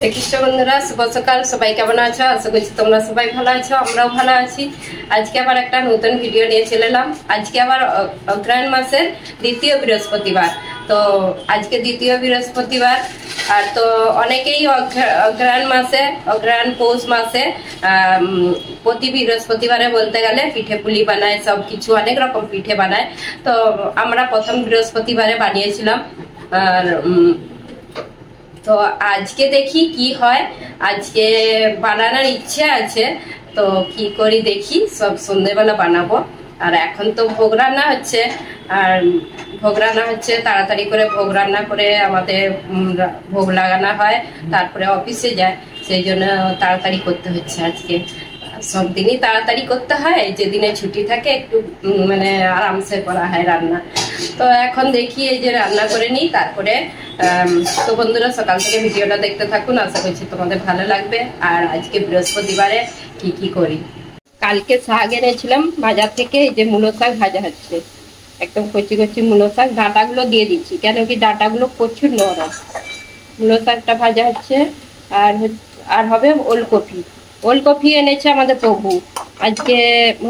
খ্রিস্ট বন্ধুরা শুভ সকাল। সবাই কেমন আছো? আশা করছি তোমরা সবাই ভালো আছো, আমরাও ভালো আছি। আজকে আবার একটা নতুন ভিডিও নিয়ে চলে এলাম। আজকে আবার অগ্রহায়ণ মাসের দ্বিতীয় বৃহস্পতিবার। তো আজকে দ্বিতীয় বৃহস্পতিবার, আর তো অনেকেই অগ্রহায়ণ মাসে, অগ্রহায়ণ পৌষ মাসে প্রতি বৃহস্পতিবারে বলতে গেলে পিঠে পুলি বানায়, সব কিছু অনেক রকম পিঠে বানায়। তো আমরা প্রথম বৃহস্পতিবারে বানিয়েছিলাম। আর তো আজকে দেখি কি হয়। আজকে বানানোর ইচ্ছে আছে, তো কি করি দেখি। সব সন্ধ্যেবেলা বানাবো। আর এখন তো ভোগ রান্না হচ্ছে, আর ভোগ রান্না হচ্ছে, তাড়াতাড়ি করে ভোগ রান্না করে আমাদের ভোগ লাগানো হয়, তারপরে অফিসে যায়। সেই জন্য তাড়াতাড়ি করতে হচ্ছে আজকে। সব দিনই তাড়াতাড়ি করতে হয়, যেদিনে ছুটি থাকে একটু মানে আরামসে করা হয় রান্না। তো এখন দেখি এই যে রান্না করে নিই, তারপরে তো বন্ধুরা সকাল থেকে ভিডিওটা দেখতে থাকুন, আশা করছি তোমাদের ভালো লাগবে। আর আজকে বৃহস্পতিবারে কি কি করি। কালকে শাক এনেছিলাম বাজার থেকে, এই যে মূলো শাক ভাজা হচ্ছে, একদম কচি কচি মূলো শাক। ডাঁটাগুলো দিয়ে দিচ্ছি, কেন কি ডাঁটাগুলো প্রচুর নরম। মূলো শাকটা ভাজা হচ্ছে। আর হবে ওলকপি। ওলকপি এনেছে আমাদের প্রভু আজকে,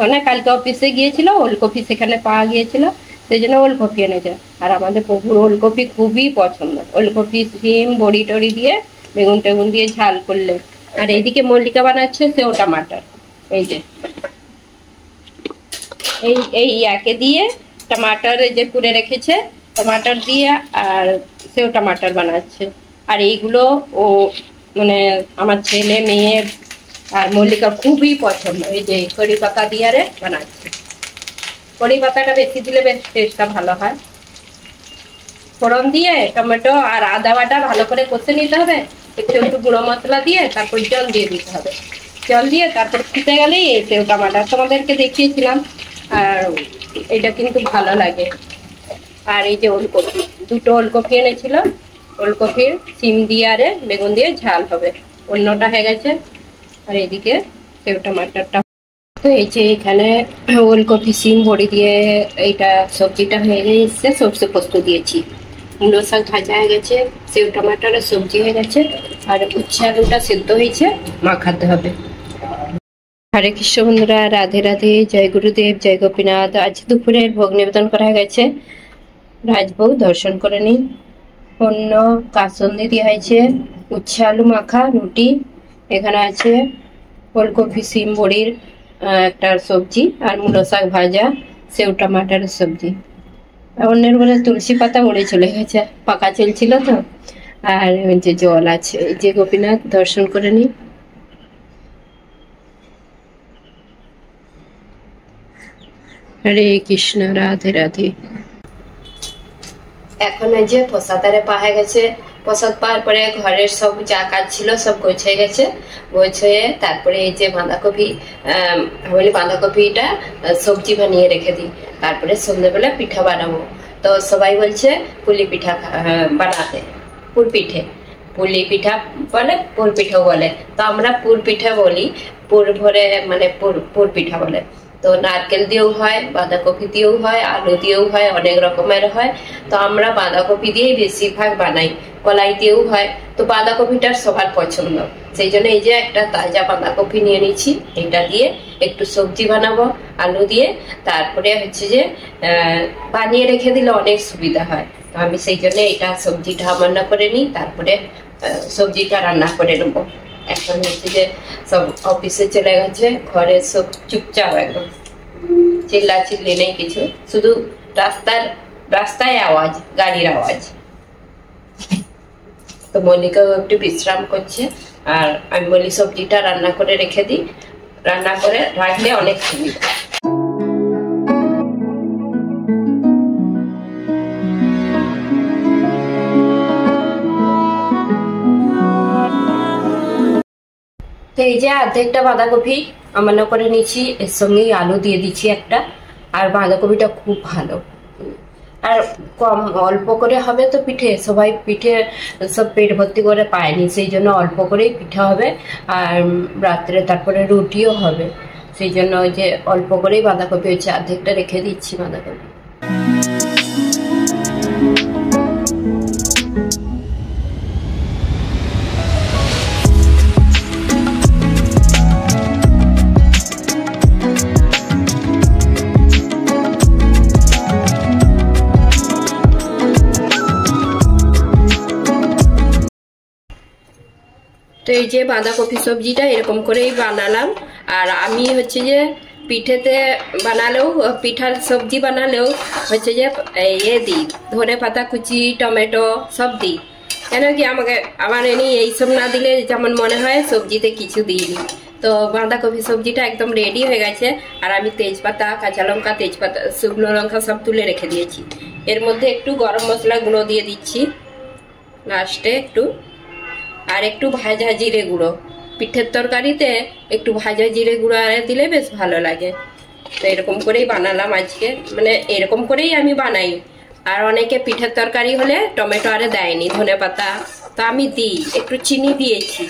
মানে কালকে অফিসে গিয়েছিল, ওলকপি সেখানে পাওয়া গিয়েছিল, সেই জন্য ওলকপি এনেছে। আর আমাদের প্রভুর ওলকপি খুবই পছন্দ। ওলকপি, সিম, বড়ি টড়ি দিয়ে, বেগুন টেগুন দিয়ে ঝাল করলে। আর এইদিকে মল্লিকা বানাচ্ছে সেও টমাটার। এই যে এই ইয়াকে দিয়ে টমাটার যে কুড়ে রেখেছে, টমাটার দিয়ে আর সেও টমাটার বানাচ্ছে। আর এইগুলো ও মানে আমার ছেলে মেয়ে আর মল্লিকা খুবই পছন্দ। এই যে কড়ি পাতা দিয়ে বানাচ্ছে। কড়ি পাতাটা বেশি দিলে বেশ টেস্টটা ভালো হয়। ফোড়ন দিয়ে টমেটো আর আদা বাটা ভালো করে কষে নিতে হবে, একটু একটু গুঁড়ো মশলা দিয়ে, তারপর জল দিয়ে দিতে হবে। জল দিয়ে তারপর ফুটে গেলেই সেও টমাটার তোমাদেরকে দেখিয়েছিলাম। আর এটা কিন্তু ভালো লাগে। আর এই যে ওলকপি, দুটো ওলকপি এনেছিল, ওলকপির সিম দিয়ে আর বেগুন দিয়ে ঝাল হবে। অন্যটা হয়ে গেছে। আর এইদিকে সেও টমাটারটা। তো এই যে এখানে ওলকপি, সিম, বড়ি দিয়ে এইটা সবজিটা হয়ে গেছে। সর্ষে পোস্ত দিয়েছি, মূলো শাক ভাজা হয়ে গেছে, সেও টমাটারের সবজি হয়ে গেছে, আর উচ্ছে আলুটা সেদ্ধ হয়েছে, মাখাতে হবে। হরে কৃষ্ণ বন্ধুরা, রাধে রাধে, জয় গুরুদেব, জয় গোপীনাথ। আজ দুপুরের ভোগ নিবেদন করা গেছে, রাজভোগ দর্শন করে নিন। অন্য কাসন্দি দেওয়া হয়েছে, উচ্ছে আলু মাখা, রুটি, এখানে আছে ফুলকপি, সিম, বড়ির একটা সবজি, আর মূলো শাক ভাজা, সেও টমাটারের সবজি। অন্যের বলে তুলসী পাতা উড়ে চলে গেছে, পাকা চলছিল তো। আর যে জল আছে, এই যে গোপীনাথ দর্শন করে নি। হরে কৃষ্ণ, রাধে রাধে। এখন এই যে প্রসাদারে পাওয়া গেছে। প্রসাদ পাওয়ার পরে ঘরের সব যা কাজ ছিল সব গোছায় গেছে। গোছায় তারপরে এই যে বাঁধাকপি, বলি বাঁধাকপিটা সবজি বানিয়ে রেখে দিই, তারপরে সন্ধ্যেবেলা পিঠা বানাবো। তো সবাই বলছে পুলি পিঠা বানাতে, পুর পিঠে, পুলি পিঠা বলে, পুর পিঠাও বলে। তো আমরা পুর পিঠা বলি, পুর ভরে মানে পুর পিঠা বলে। তো নারকেল দিয়েও হয়, বাঁধাকপি দিয়েও হয়, আলু দিয়েও হয়, অনেক রকমের হয়। তো আমরা বাঁধাকপি দিয়েই বেশিরভাগ বানাই, কলাই দিয়েও হয়। তো বাঁধাকপিটার সবার পছন্দ, সেই জন্য এই যে একটা তাজা বাঁধাকপি নিয়ে নিচ্ছি। এটা দিয়ে একটু সবজি বানাবো আলু দিয়ে, তারপরে হচ্ছে যে বানিয়ে রেখে দিলে অনেক সুবিধা হয়। তো আমি সেই জন্য এটা সবজিটা রান্না করে নিই, তারপরে সবজিটা রান্না করে নেবো। এখন হচ্ছে যে সব অফিসে চলে গেছে, ঘরে সব চুপচাপ, একদম চিল্লা চিল্লি নেই কিছু, শুধু রাস্তায় আওয়াজ, গাড়ির আওয়াজ। তো মল্লিকাও একটু বিশ্রাম করছে। আর আমি বলি সবজিটা রান্না করে রেখে দিই, রান্না করে রাখলে অনেক সুবিধা। তো এই যে অর্ধেকটা বাঁধাকপি আমান্য করে নিচ্ছি, এর সঙ্গেই আলু দিয়ে দিচ্ছি একটা। আর বাঁধাকপিটা খুব ভালো, আর কম অল্প করে হবে তো পিঠে, সবাই পিঠে সব পেট ভর্তি করে পায়নি, সেই জন্য অল্প করেই পিঠা হবে। আর রাত্রে তারপরে রুটিও হবে, সেই জন্য ওই যে অল্প করেই বাঁধাকপি হচ্ছে, অর্ধেকটা রেখে দিচ্ছি বাঁধাকপি। তো তো এই যে বাঁধাকপি সবজিটা এরকম করেই বানালাম। আর আমি হচ্ছে যে পিঠেতে বানালেও, পিঠার সবজি বানালেও হচ্ছে যে দিই ধনে পাতা কুচি, টমেটো সব দিই। কেন কি আমার এইসব না দিলে যেমন মনে হয় সবজিতে কিছু দিইনি। তো বাঁধাকপি সবজিটা একদম রেডি হয়ে গেছে। আর আমি তেজপাতা, কাঁচা লঙ্কা, তেজপাতা, শুকনো লঙ্কা সব তুলে রেখে দিয়েছি। এর মধ্যে একটু গরম মশলা গুঁড়ো দিয়ে দিচ্ছি লাস্টে একটু, আর একটু ভাজা জিরে গুঁড়ো। পিঠের তরকারিতে একটু ভাজা জিরে গুঁড়ো দিলে বেশ ভালো লাগে। তো এরকম করেই বানালাম আজকে, মানে এরকম করেই আমি বানাই। আর অনেকে পিঠের তরকারি হলে টমেটো আরে দেয়নি, ধনে পাতা, তো আমি দিই। একটু চিনি দিয়েছি,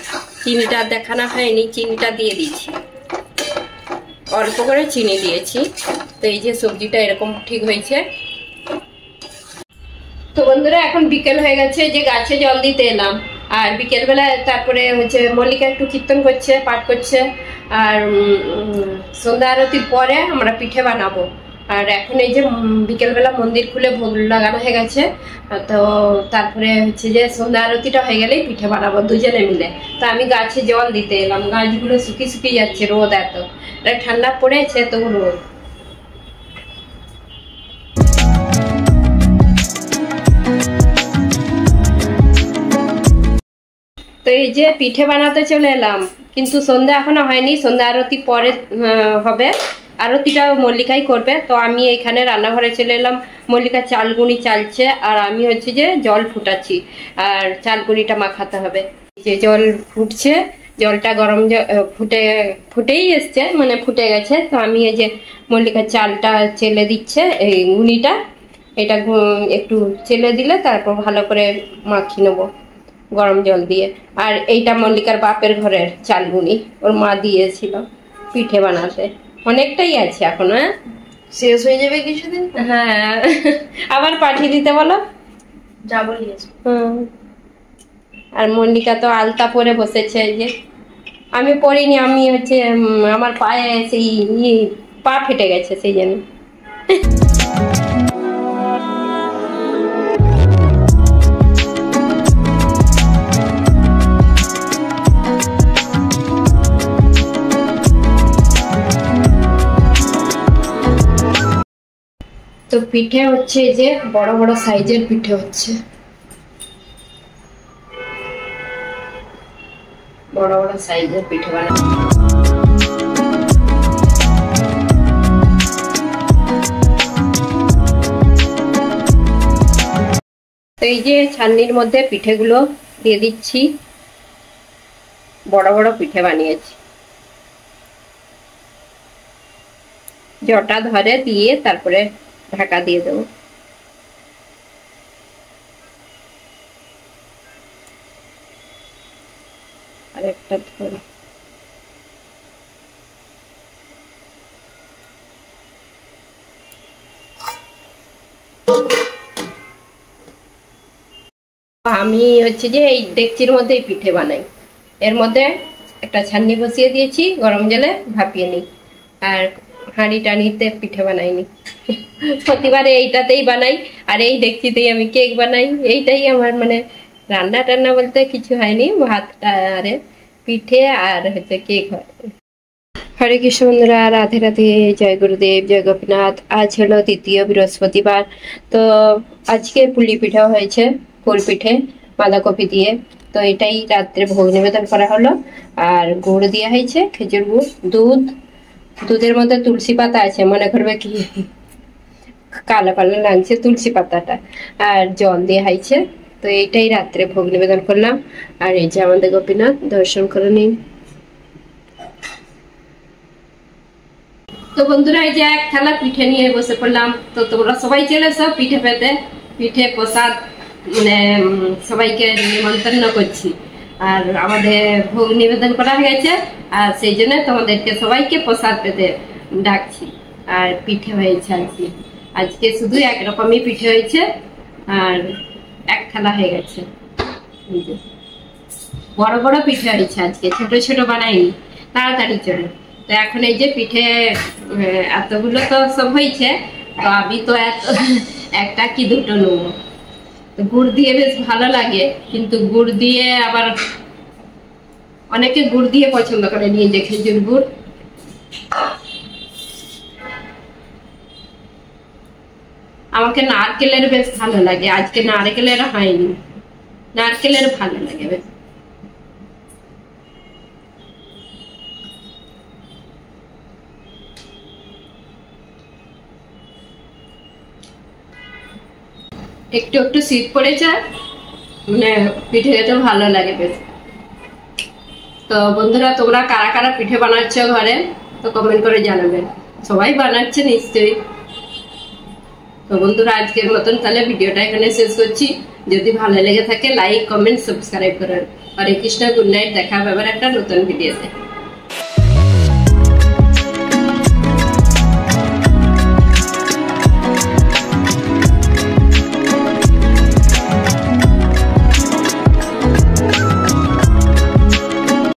চিনিটা দেখানো হয়নি, চিনিটা দিয়ে দিচ্ছি, অল্প করে চিনি দিয়েছি। তো এই যে সবজিটা এরকম ঠিক হয়েছে। তো বন্ধুরা এখন বিকেল হয়ে গেছে, যে গাছে জল দিতে এলাম। আর বিকেলবেলা তারপরে হচ্ছে মল্লিকা একটু কীর্তন করছে, পাঠ করছে। আর সন্ধ্যা আরতির পরে আমরা পিঠে বানাবো। আর এখন এই যে বিকেলবেলা মন্দির খুলে ভোগ লাগানো হয়ে গেছে। তো তারপরে হচ্ছে যে সন্ধ্যা আরতিটা হয়ে গেলেই পিঠে বানাবো দুজনে মিলে। তো আমি গাছে জল দিতে এলাম, গাছগুলো শুকিয়ে শুকিয়ে যাচ্ছে, রোদ এত ঠান্ডা পড়েছে তো রোদ। তো এই যে পিঠে বানাতে চলে এলাম, কিন্তু সন্ধ্যা এখনো হয়নি, সন্ধ্যা আরতি পরে হবে। আরতিটা মল্লিকাই করবে। তো আমি এখানে রান্নাঘরে চলে এলাম। মল্লিকা চালগুনি চালছে আর আমি হচ্ছে যে জল ফুটাচ্ছি, আর চালগুনিটা মাখাতে হবে। যে জল ফুটছে, জলটা গরম ফুটেই এসছে, মানে ফুটে গেছে। তো আমি এই যে মল্লিকা চালটা চেলে দিচ্ছে, এই গুনিটা এটা একটু চেলে দিলে তারপর ভালো করে মাখিয়ে নেবো গরম জল দিয়ে। আর এইটা মল্লিকার বাপের ঘরের চালগুনি, ওর মা দিয়েছিল পিঠে বানাতে। অনেকটাই আছে এখন, হ্যাঁ শেষ হয়ে যাবে কিছুদিন। হ্যাঁ আবার পাঠিয়ে দিতে বলো, যাবো। আর মল্লিকা তো আলতা পরে বসেছে। এই যে আমি পরিনি, আমি হচ্ছে আমার পায়ে সেই পা ফেটে গেছে, সেই জন্য। তো পিঠে হচ্ছে যে বড় বড় সাইজের পিঠে হচ্ছে, বড় বড় সাইজের পিঠে বানানো। তো এই যে ছান্নির মধ্যে পিঠেগুলো দিয়ে দিচ্ছি, বড় বড় পিঠে বানিয়েছি। জটা ধরে দিয়ে তারপরে ঢাকা দিয়ে দেবো। আরেকটা ধরে আমি হচ্ছে যে এই ডেকচির মধ্যে পিঠে বানাই। এর মধ্যে একটা ছান্নি বসিয়ে দিয়েছি, গরম জলে ভাপিয়ে নিই। আর হাঁড়ি টানিতে পিঠে বানাইনি, প্রতিবারে এইটাতেই বানাই। আর এই ডেকচিতেই আমি কেক বানাই। এইটাই আমার মানে রান্না টান্না বলতে কিছু হয়নি, ভাত আর পিঠে আর হচ্ছে কেক হয়। হরে কৃষ্ণ বন্ধুরা, রাধে রাধে, জয় গুরুদেব, জয় গোপীনাথ। আজ হলো দ্বিতীয় বৃহস্পতিবার। তো আজকে পুলি পিঠা হয়েছে, ফুল পিঠে বাঁধাকপি দিয়ে। তো এটাই রাত্রে ভোগ নিবেদন করা হলো। আর গুড় দেওয়া হয়েছে, খেজুর গুড়, দুধের মধ্যে তুলসী পাতা আছে, মনে করবে কি কালো কালো লাগছে তুলসী পাতাটা, আর জল দেওয়া হয়েছে। তো এইটাই রাত্রে ভোগ নিবেদন করলাম। আর এই যে আমাদের গোপীনাথ, দর্শন করে নিন। তো বন্ধুরা এই যে এক থালা পিঠে নিয়ে বসে পড়লাম। তো তোমরা সবাই চলে এসো পিঠে পেতে, পিঠে প্রসাদ মানে সবাইকে নিমন্ত্রণ করছি। আর আমাদের ভোগ নিবেদন করা হয়ে গেছে, আর সেই জন্য তোমাদেরকে সবাইকে প্রসাদ পেতে ডাকছি। আর পিঠে হয়েছে আজকে শুধু একরকমই পিঠে হয়েছে, আর এক থালা হয়ে গেছে। বড় বড় পিঠে হয়েছে আজকে, ছোট ছোট বানাইনি, তাড়াতাড়ি চলে। তো এখন এই যে পিঠে এতগুলো তো সব হয়েছে, তো আমি তো একটা কি দুটো নেব। গুড় দিয়ে বেশ ভালো লাগে, কিন্তু গুড় দিয়ে আবার অনেকে গুড় দিয়ে পছন্দ করে, নিয়ে যে খেজুর গুড়। আমাকে নারকেলের বেশ ভালো লাগে, আজকে নারকেলের হয়নি, নারকেলের ভালো লাগে বেশ। একটু একটু শীত পড়েছে, মানে পিঠে খেতে ভালো লাগে বেশ। তো বন্ধুরা, তোমরা কারা কারা পিঠে বানাচ্ছ ঘরে, তো কমেন্ট করে জানাবেন। সবাই বানাচ্ছে নিশ্চয়ই। তো বন্ধুরা, আজকের মতন তাহলে ভিডিওটা এখানে শেষ করছি। যদি ভালো লেগে থাকে লাইক, কমেন্ট, সাবস্ক্রাইব করেন। হরে কৃষ্ণ, গুড নাইট। দেখা হবে আবার একটা নতুন ভিডিওতে।